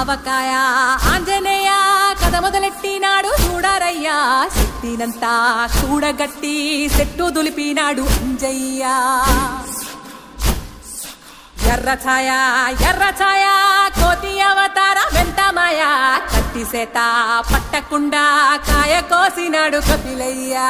ఆవకాయ ఆంజనేయ కథ మొదలెట్టినాడు చూడారయ్యా శక్తినంతా చూడగట్టి చెట్టు దులిపినాడు అంజయ్య ఎర్ర ఛాయ కోతి అవతార వెంటమాయ కత్తి సేత పట్టకుండా కాయ కోసినాడు కపిలయ్యా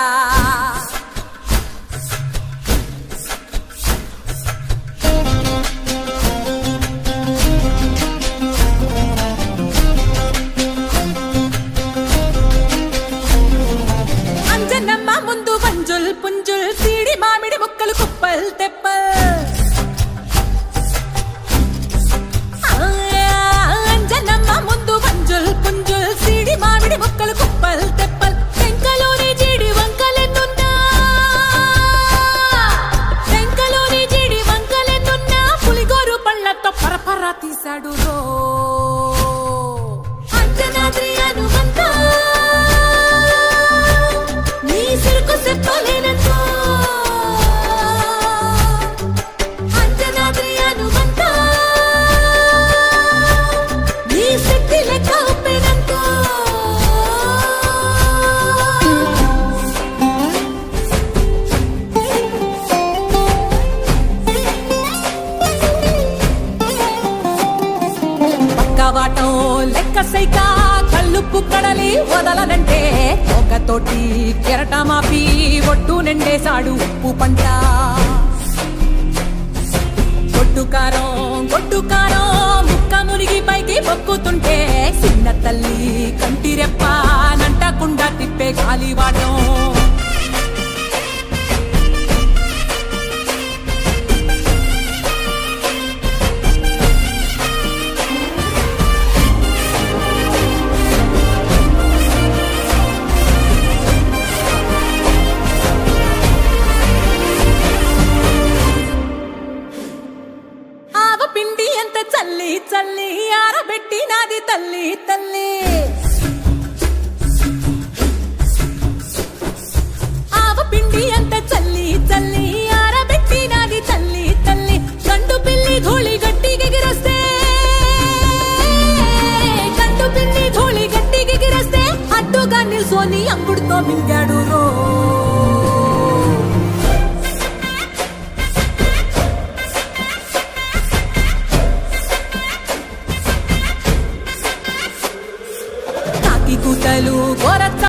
అంజనమ్మ ముందు వంజుల్ పుంజుల్ సీడి మామిడి ముక్కలు కుప్పల్ తెప్పల్ అంజనమ్మ ముందు వంజుల్ పుంజుల్ సీడి మామిడి ముక్కలు కుప్పల్ తెప్పల్ టెంకలోని జీడి వంకలెన్నున్నా పులిగోరు పళ్ళతో పరపర తీశాడు రో అంజనాద్రి హనుమంతా చెప్పలేనంతో అంజనాద్రి హనుమంతా నీ శక్తి లెక్క ఒప్పినంతో పక్కవాటం లెక్క సైక కల్లుప్పు కడలి వదలనంటే ఒకతోటి కెరటమాపి ఒట్టు నిండేశాడు ఉప్పు పంట గొడ్డు కారం ముక్క మునిగి పైకి మొక్కుతుంటే చిన్న తల్లి కంటి రెప్ప నంటకుండా తిప్పే గాలివాటం పిండి ఎంత చల్లి ఆరబెట్టి నాది తల్లి ఆవ పిండి ఎంత చల్లి ఆరబెట్టి నాది తల్లి గండు పిల్లి ధూళి గట్టిగెగిరస్తే అడ్డుగా నిల్సోని అంగుడుతో మింగాడు రో